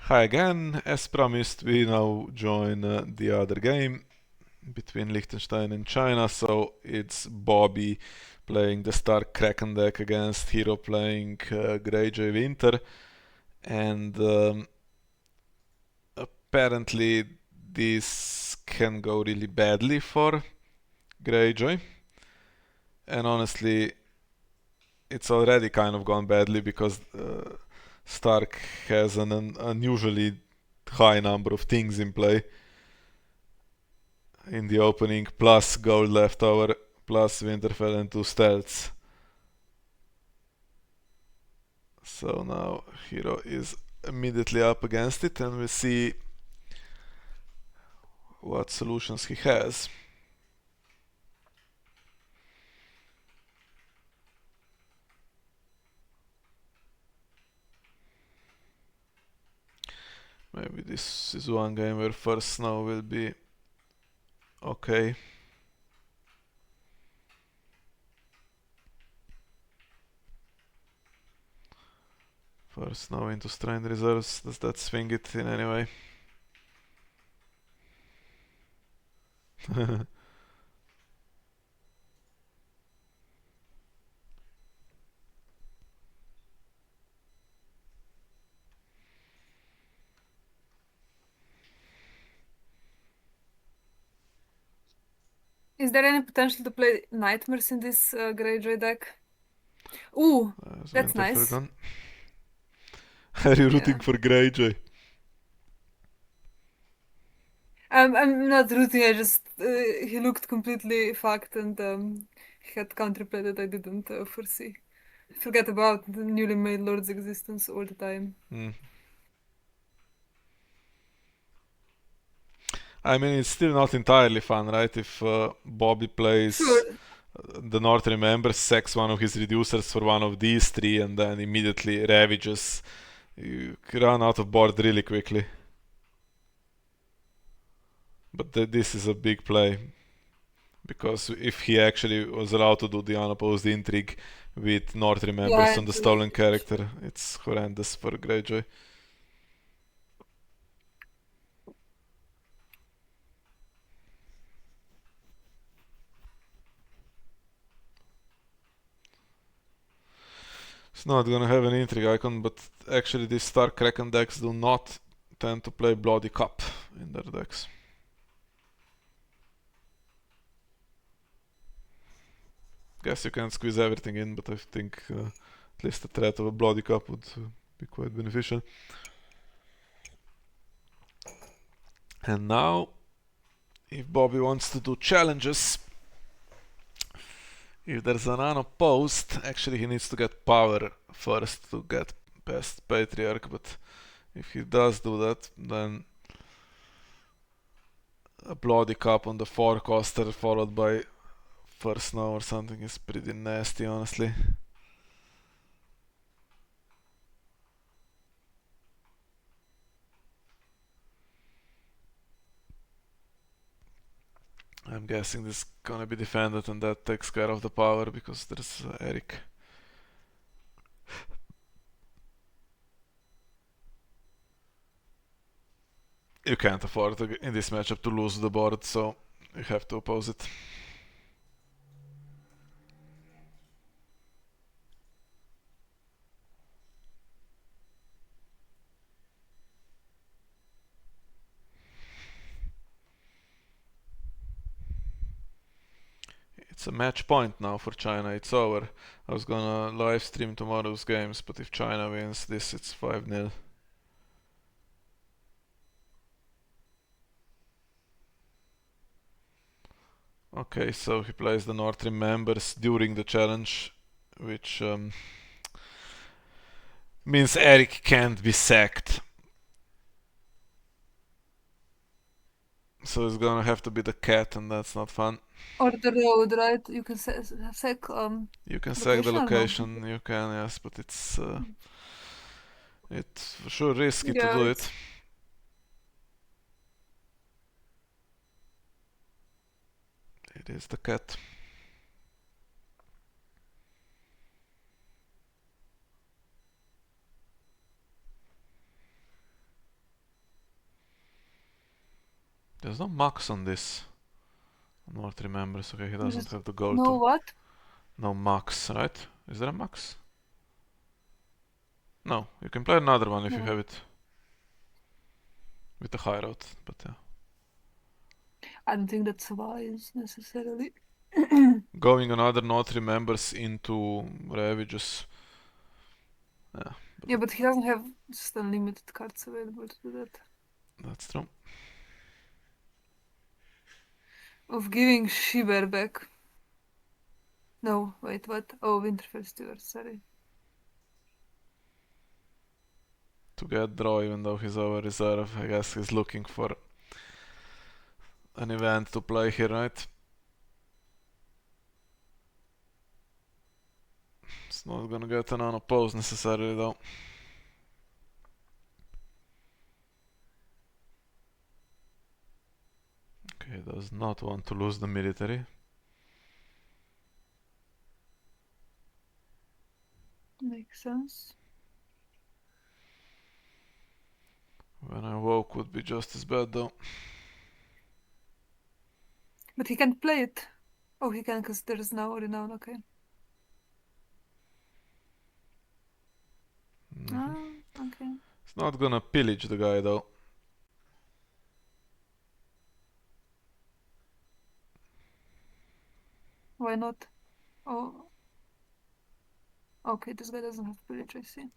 Hi again. As promised, we now join the other game between Liechtenstein and China. So it's Bobby playing the Stark Kraken deck against Heerro playing Greyjoy Winter. And apparently this can go really badly for Greyjoy. And honestly, it's already kind of gone badly because Stark has an unusually high number of things in play in the opening, plus gold leftover, plus Winterfell and 2 stealths. So now Heerro is immediately up against it, and we see what solutions he has. Maybe this is one game where first snow will be okay. First snow into strain reserves. Does that swing it in any way? Is there any potential to play Nightmares in this Greyjoy deck? Ooh, There's that's Winterfell nice. gone. Are you rooting Yeah. for Greyjoy? I'm not rooting, I just he looked completely fucked and he had counterplay that I didn't foresee. Forget about the newly made Lord's existence all the time. Hmm. I mean, it's still not entirely fun, right? If Bobby plays Sure. the North remembers, sacks one of his reducers for one of these three, and then immediately ravages. You run out of board really quickly. But this is a big play, because if he actually was allowed to do the unopposed intrigue with North remembers Yeah, on the it's stolen character, it's horrendous for Greyjoy. It's not gonna have an intrigue icon, but actually these Star Kraken decks do not tend to play Bloody Cup in their decks. Guess you can squeeze everything in, but I think at least the threat of a Bloody Cup would be quite beneficial. And now, if Bobby wants to do challenges, if there's an unopposed, actually he needs to get power first to get past Patriarch, but if he does do that, then a Bloody Cup on the forecaster followed by first snow or something is pretty nasty, honestly. I'm guessing this is gonna be defended and that takes care of the power because there's Eric. You can't afford in this matchup to lose the board, so you have to oppose it. It's a match point now for China, it's over. I was gonna live stream tomorrow's games, but if China wins this, it's 5-0. Okay, so he plays the North Remembers during the challenge, which means Eric can't be sacked. So it's gonna have to be the cat, and that's not fun. or the road, right? You can sec You can sack the location or no? location, you can, yes, but it's for sure risky to Yeah, do it. it's It is the cat. There's no max on this. North remembers. Okay, he doesn't Just have the goal no to. what? No max, right? Is there a max? No, you can play another one if you No. have it with the high road, but yeah. I don't think that's wise necessarily. Going another North remembers into Ravages. Yeah, Yeah, but he doesn't have just unlimited cards available to do that. that's true. Of giving Shiver back. No, wait, what? Oh, Winterfell Steward, sorry. To get draw even though he's over reserve, I guess he's looking for an event to play here, right? It's not gonna get an unopposed necessarily though. Okay, does not want to lose the military. Makes sense. When I woke would be just as bad though. But he can't play it. Oh, he can because there's now Renown, okay. Ah, okay. It's not gonna pillage the guy though. Why not? Oh, okay, this guy doesn't have village, I see.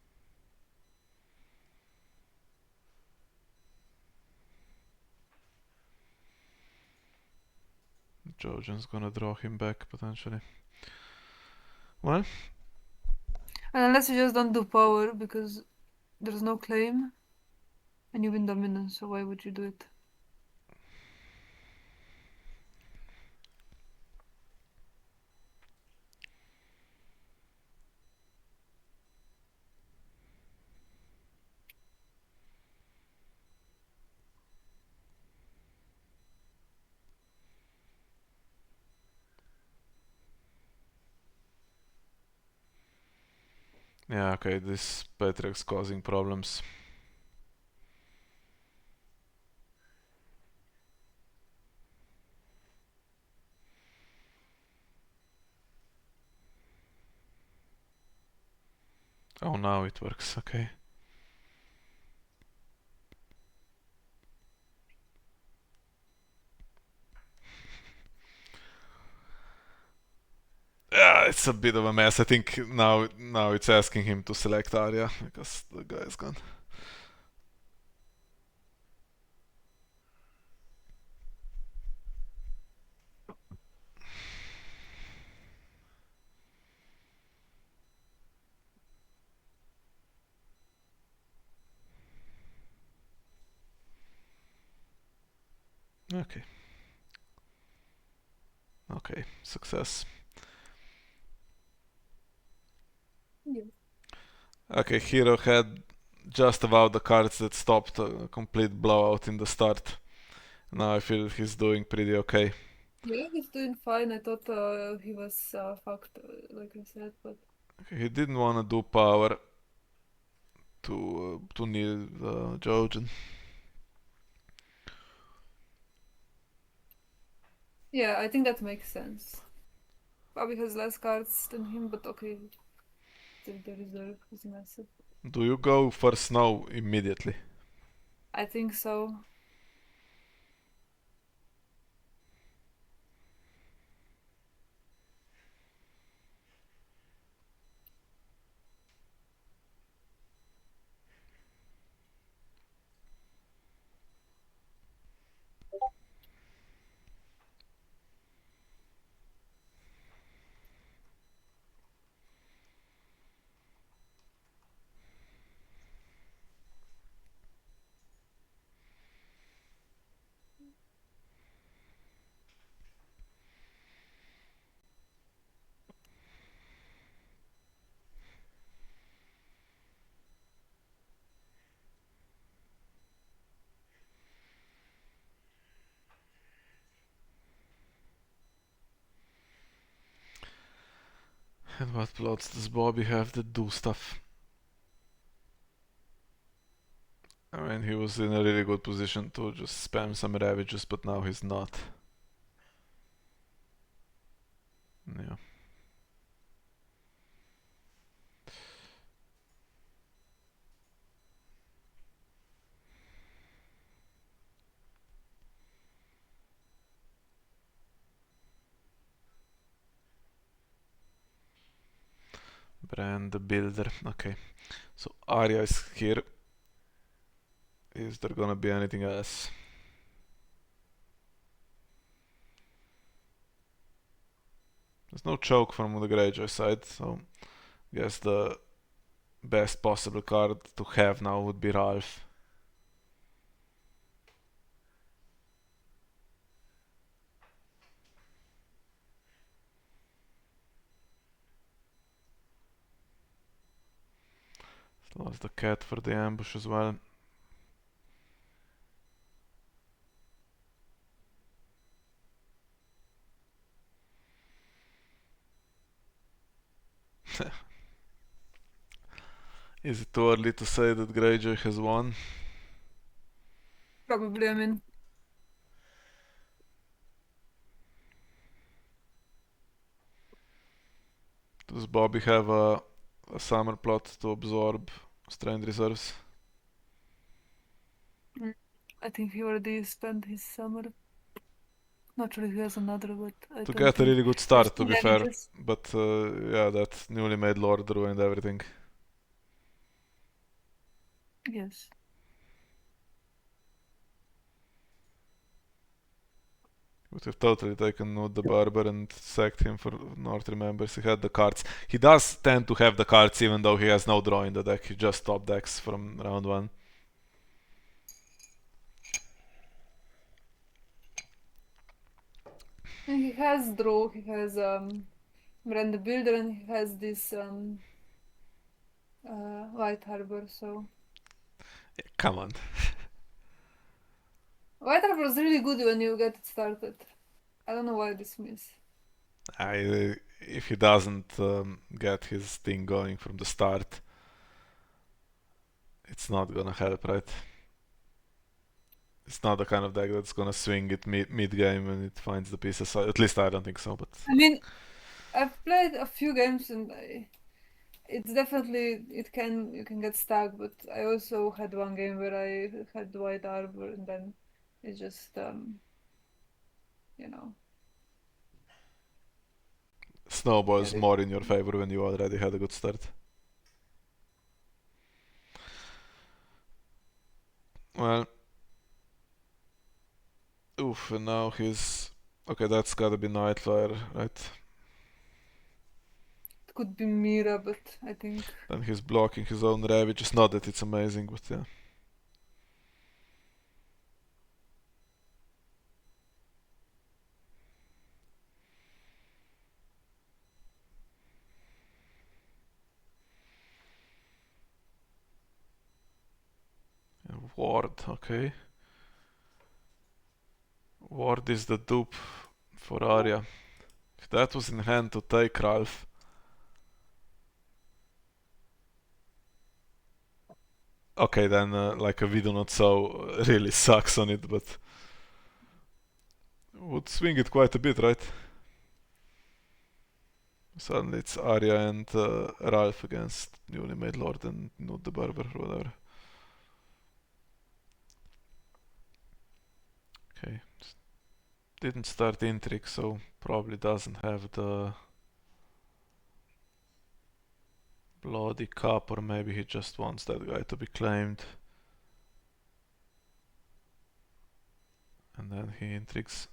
Jojen's gonna draw him back potentially. Well, And unless you just don't do power because there's no claim and you win dominance, so why would you do it? yeah, okay, this Patrick's causing problems. Oh, now it works, okay. Yeah, it's a bit of a mess. I think now it's asking him to select Arya because the guy's gone. Okay. Okay, success. Yeah. Okay, Heerro had just about the cards that stopped a complete blowout in the start. Now I feel he's doing pretty okay. Yeah, he's doing fine. I thought he was fucked, like I said, but Okay, he didn't want to do power to need Jojen. yeah, I think that makes sense. Bobby has less cards than him, but okay, still the reserve is massive. Do you go for snow immediately? I think so. And what plots does Bobby have that do stuff? I mean, he was in a really good position to just spam some ravages, but now he's not. Yeah. Brand the builder. Okay. So Arya is here. Is there gonna be anything else? There's no choke from the Greyjoy side, so I guess the best possible card to have now would be Ralph. Lost the cat for the ambush as well. Is it too early to say that Greyjoy has won? Probably, I mean, Does Bobby have a summer plot to absorb Strand Reserves? mm, I think he already spent his summer. Not sure if he has another, but I To don't get a think really good there's start, to too be many fair. just. But yeah, that newly made Lord ruined everything. Yes. Would have totally taken Nod the Barber and sacked him for North Remembers. He had the cards. He does tend to have the cards even though he has no draw in the deck. He just top decks from round 1. And he has draw, he has Miranda Builder, and he has this White Harbor, so Yeah, come on. White Harbor is really good when you get it started. I don't know why this miss. If he doesn't get his thing going from the start, it's not gonna help, right? It's not the kind of deck that's gonna swing it mid game when it finds the pieces. At least I don't think so. But I mean, I've played a few games and it's definitely you can get stuck, but I also had one game where I had White Harbor and then it just you know yeah snowballs they, more in your favor when you already had a good start. Well, oof, and now he's okay. That's gotta be Nightflyer, right? it could be Mira, but I think Then he's blocking his own Ravage. It's not that it's amazing, but yeah. And Ward, okay. Ward is the dupe for Arya. If that was in hand to take Ralph, okay, then like a We Do Not So really sucks on it, but would swing it quite a bit, right? Suddenly it's Arya and Ralph against newly made Lord and not the Barber or whatever. Okay, didn't start Intrigue, so probably doesn't have the Bloody Cup, or maybe he just wants that guy to be claimed. And then he intrigues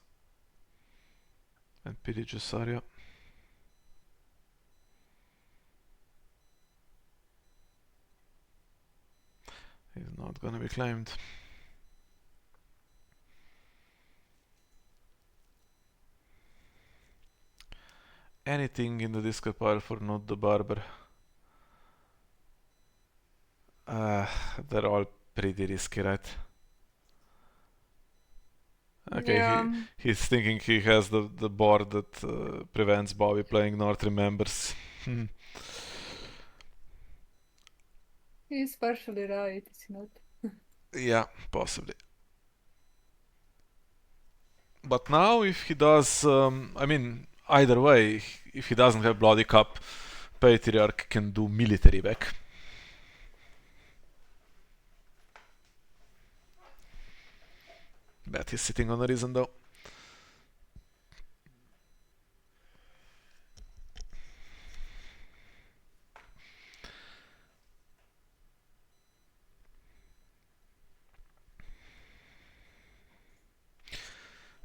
and pillages Arya. He's not gonna be claimed. Anything in the discard pile for not the Barber? They're all pretty risky, right? Okay, yeah he's thinking he has the board that prevents Bobby playing North Remembers. he's partially right. It's not. Yeah, possibly. But now, if he does, I mean, either way, if he doesn't have Bloody Cup, Patriarch can do military back. Bet he's sitting on a reason though.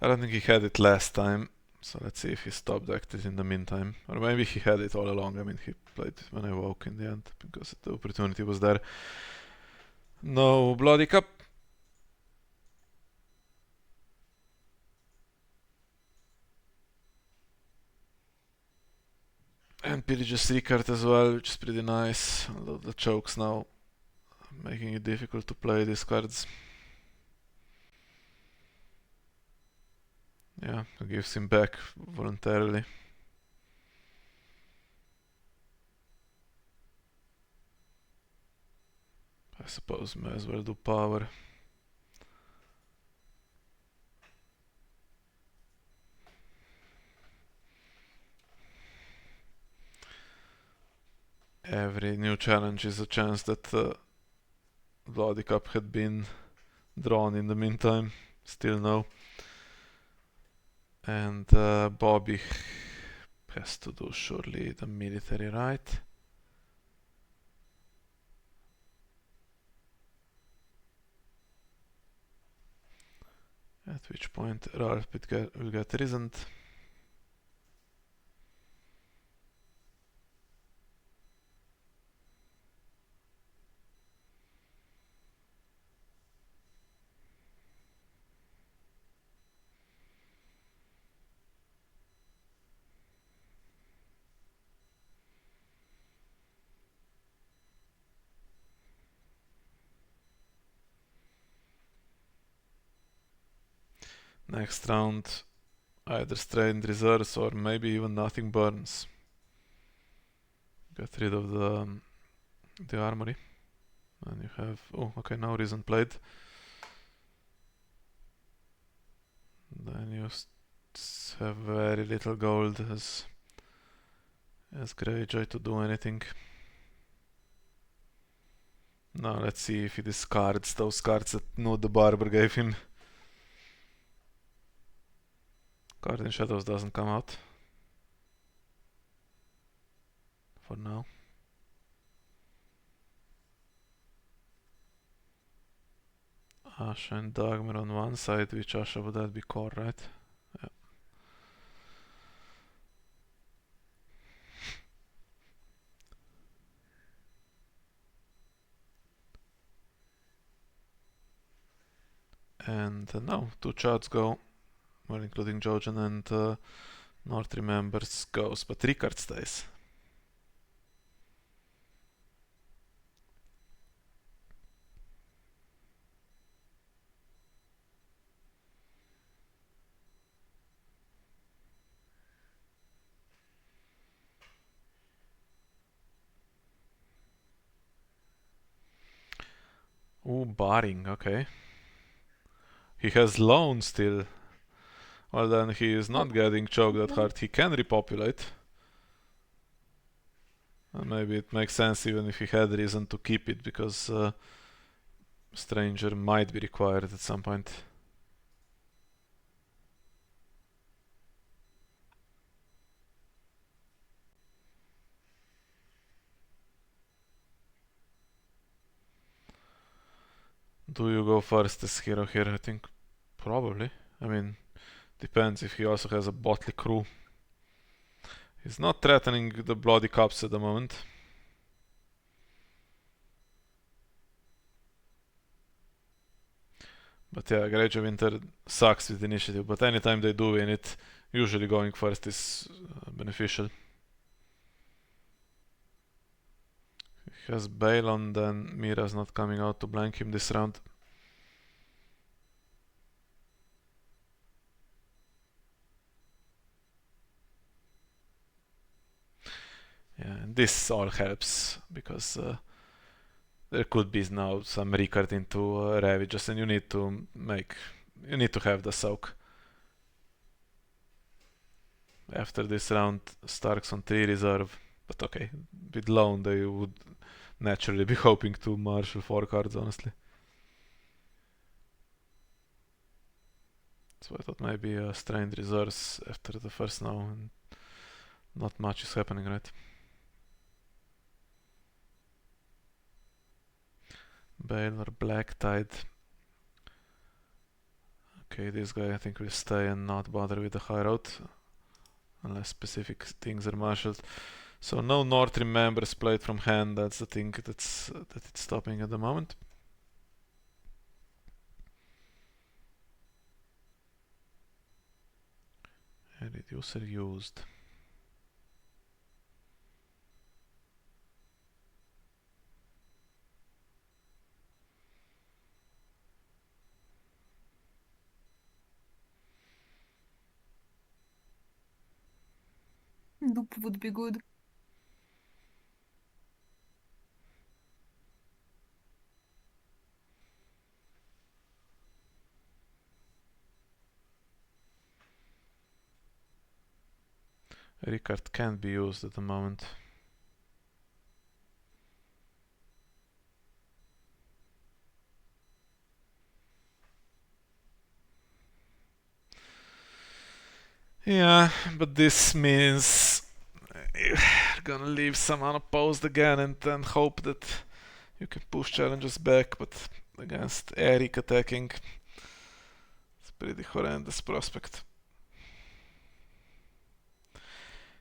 I don't think he had it last time, so let's see if he stopped acting in the meantime. Or maybe he had it all along. I mean, he played when I woke in the end because the opportunity was there. No Bloody Cup. And pillages 3 card as well, which is pretty nice. Although the chokes now making it difficult to play these cards. Yeah, it gives him back voluntarily. I suppose may as well do power. Every new challenge is a chance that Bloody Cup had been drawn in the meantime. Still no. And Bobby has to do surely the military, right? At which point Ralph will get risned. Next round, either strained reserves or maybe even nothing burns. Get rid of the armory. And you have... oh, okay, now reason played. Then you have very little gold as Greyjoy to do anything. Now let's see if he discards those cards that Nud the Barber gave him. Card in Shadows doesn't come out. For now. Asha and Dagmar on one side, which Asha would that be core, right? Yeah. And now, 2 charts go. Well, including Jojen and North Remembers goes, but 3 card stays. Ooh, barring, okay. He has loan still. Well, then he is not getting choked that hard. He can repopulate. And maybe it makes sense even if he had reason to keep it, because Stranger might be required at some point. Do you go first as Heerro here? I think probably. I mean, depends if he also has a Botley crew. He's not threatening the Bloody Cups at the moment. But yeah, Greyjoy Winter sucks with initiative, but anytime they do win it, usually going first is beneficial. He has Balon, then Mira's not coming out to blank him this round. Yeah, and this all helps because there could be now some recard into Ravages, and you need to have the soak. After this round, Starks on 3 reserve, but okay, with Lone they would naturally be hoping to marshal 4 cards, honestly. So I thought maybe Strained Reserves after the first now, and not much is happening, right? Baylor, Black Tide. Okay, this guy I think will stay and not bother with the high road, unless specific things are marshaled. So no Northrim members played from hand, that's the thing that it's stopping at the moment. And reducer used. Dupe would be good. Ricard can't be used at the moment. Yeah, but this means you're gonna leave some unopposed again and then hope that you can push challenges back, but against Eric attacking, it's a pretty horrendous prospect.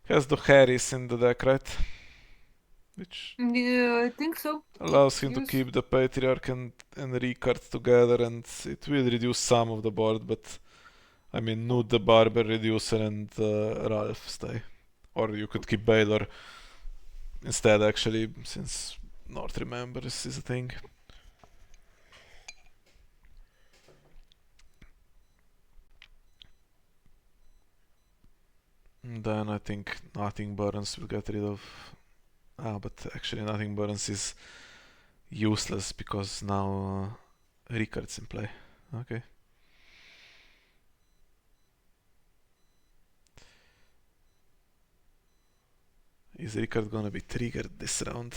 Has the Harris in the deck, right? Which Yeah, I think so. allows him to Yes. keep the Patriarch and Ricard together, and it will reduce some of the board, but I mean, Nud the Barber, Reducer, and Ralph stay. Or you could keep Baylor instead, actually, since North Remembers is a thing. And then I think Nothing Burns will get rid of. But actually, Nothing Burns is useless because now Ricard's in play. Okay. Is Ricard gonna be triggered this round?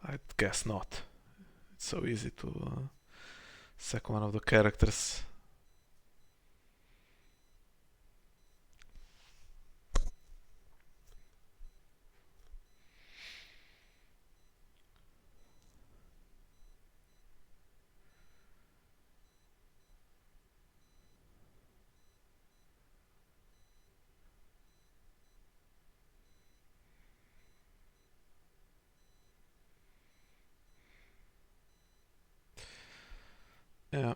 I guess not. It's so easy to sack one of the characters. Yeah.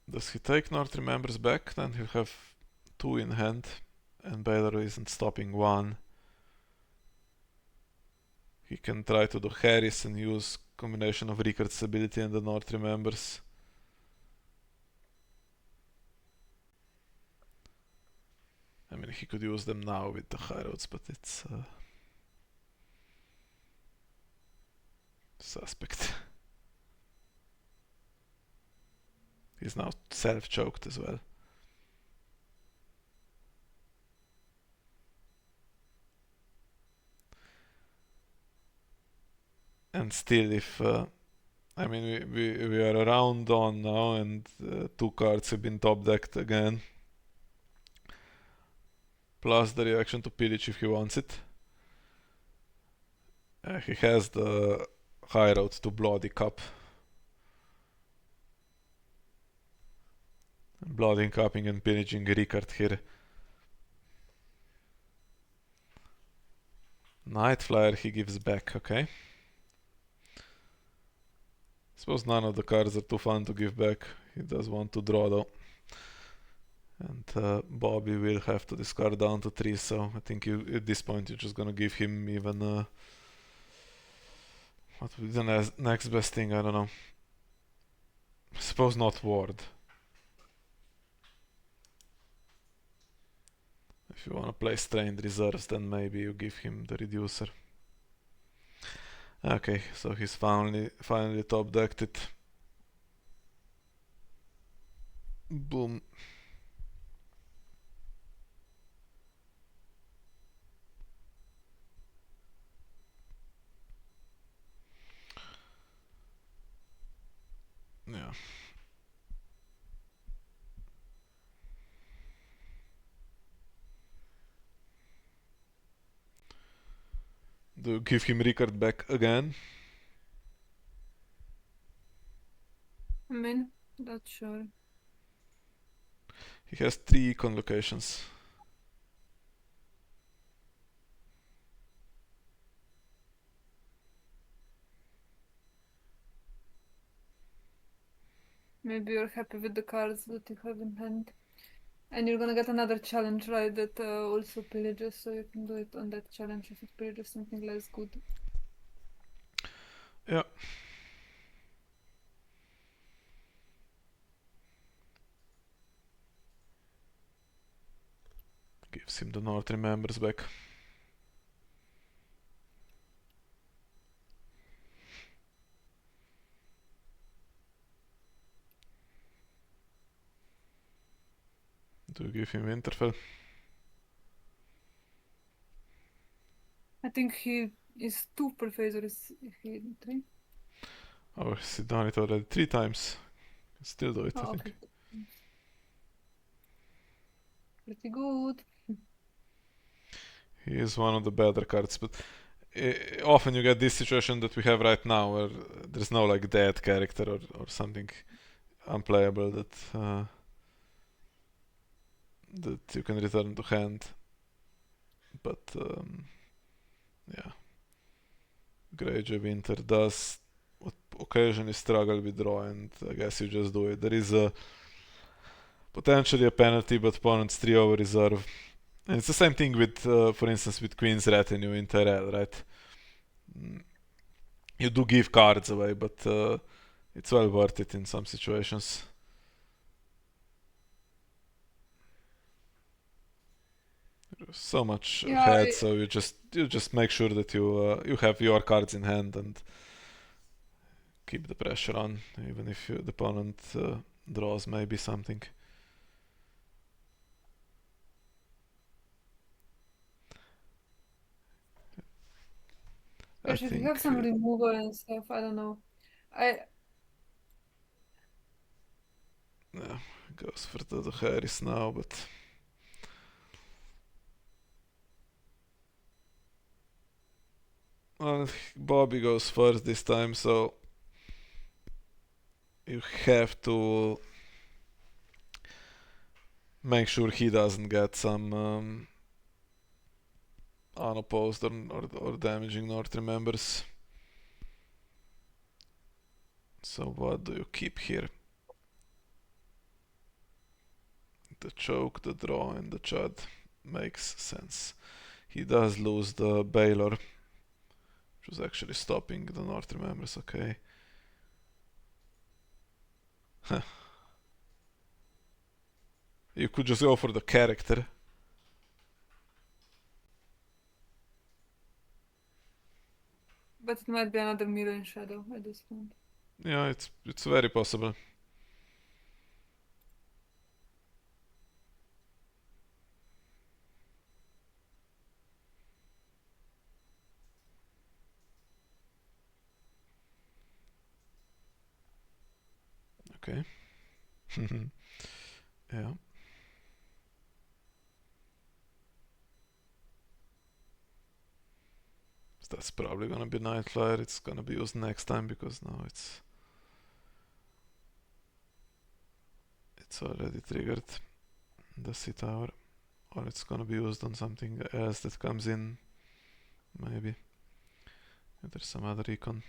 Does he take North Remembers back? Then he'll have 2 in hand, and Baylor isn't stopping 1. He can try to do Harris and use combination of Ricard's ability and the North Remembers. I mean, he could use them now with the high roads, but it's suspect. He's now self-choked as well. And still, if I mean, we are around on now, and 2 cards have been top decked again. Plus the reaction to pillage if he wants it. He has the high road to Bloody Cup. Blooding, cupping, and pillaging Ricard here. Night Flyer he gives back, okay. Suppose none of the cards are too fun to give back. He does want to draw though. And Bobby will have to discard down to 3, so I think at this point you're just gonna give him even what would be the next best thing, I don't know. I suppose not Ward. If you wanna play Strained Reserves, then maybe you give him the Reducer. Okay, so he's finally top decked it. Boom. Yeah. Do you give him Rickard back again? I mean, not sure. He has 3 econ locations. Maybe you're happy with the cards that you have in hand. And you're gonna get another challenge, right? That also pillages, so you can do it on that challenge if it pillages something less good. Yeah. Gives him the North Remembers back. Do you give him Winterfell? I think he is 2 per phase, or is he 3? Oh, he's done it already 3 times. Still do it, I Oh, think. okay. Pretty good. He is one of the better cards, but often you get this situation that we have right now where there's no like dead character or something unplayable that you can return to hand. But yeah, Greyjoy Winter does occasionally struggle with draw, and I guess you just do it. There is a potentially a penalty, but opponents 3 over reserve. And it's the same thing with, for instance, with Queen's Retinue in Tyrell, right? Mm, You do give cards away, but it's well worth it in some situations. So much Yeah, ahead, so you just make sure that you have your cards in hand and keep the pressure on, even if the opponent draws maybe something. I especially if you have think some removal and stuff, I don't know. I yeah, goes for the Harris now, but well, Bobby goes first this time, so you have to make sure he doesn't get some unopposed or damaging North Remembers. So what do you keep here? The choke, the draw, and the chud makes sense. He does lose the Baylor, which was actually stopping the North Remembers, okay. You could just go for the character. but it might be another mirror in shadow at this point. Yeah, it's very possible. Okay. Yeah. So that's probably gonna be Nightflyer. It's gonna be used next time because now it's already triggered the Sea Tower. Or it's gonna be used on something else that comes in. Maybe. If there's some other econ.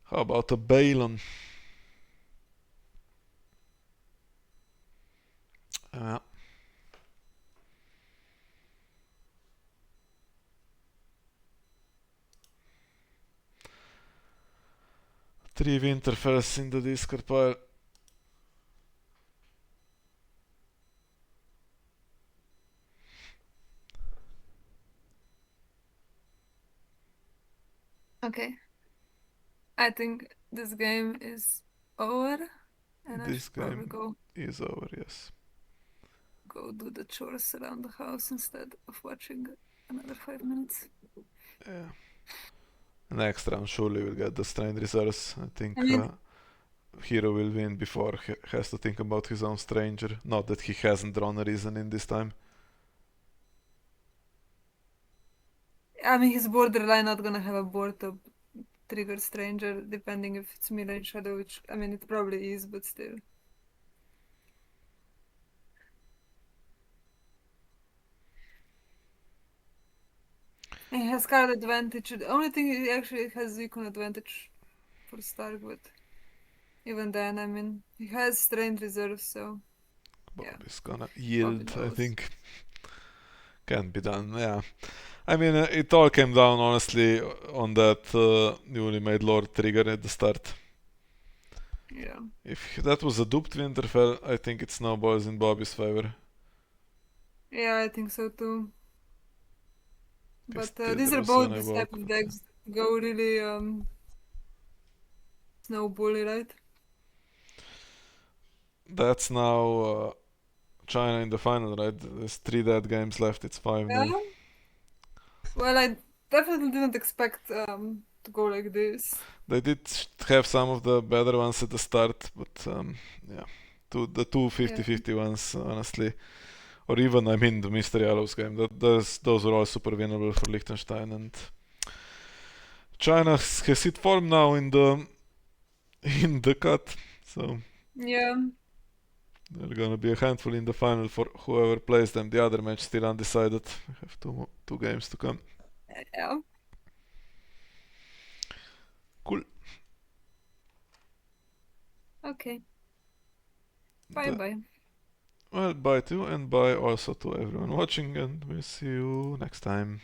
How about a Balon? Uh, 3 Winterfells in the discard pile. Okay. I think this game is over, and I This should probably game go is over, yes. do the chores around the house instead of watching another 5 minutes. Yeah. Next round, surely we'll get the strained reserves. I I think mean, Heerro will win before he has to think about his own stranger. Not that he hasn't drawn a reason in this time. he's borderline not gonna have a board to trigger stranger, depending if it's Mila and Shadow, which it probably is, but still. And he has card advantage. The only thing he actually has recon advantage for Stark, but even then, he has strength reserves, so yeah, Bob is gonna Bobby yield, I knows. think. Can be done, yeah. It all came down honestly on that newly made Lord trigger at the start. Yeah, If that was a duped Winterfell, I think it snowballs in Bobby's favor. yeah, I think so too. He But still these are draws when both I the type walk, of but decks that go really snowbally, right? that's now China in the final, right? There's 3 dead games left, it's 5-0. Yeah. Well, I definitely didn't expect to go like this. They did have some of the better ones at the start, but yeah. The two Yeah. 50-50 ones, honestly. Or even, the Mystery Allows game. Those were all super winnable for Liechtenstein. And China has hit form now in the in the cut. So Yeah. they're gonna be a handful in the final for whoever plays them. The other match still undecided. We have two games to come. Yeah. Cool. Okay. Bye The, bye. well, bye to you and bye also to everyone watching, and we'll see you next time.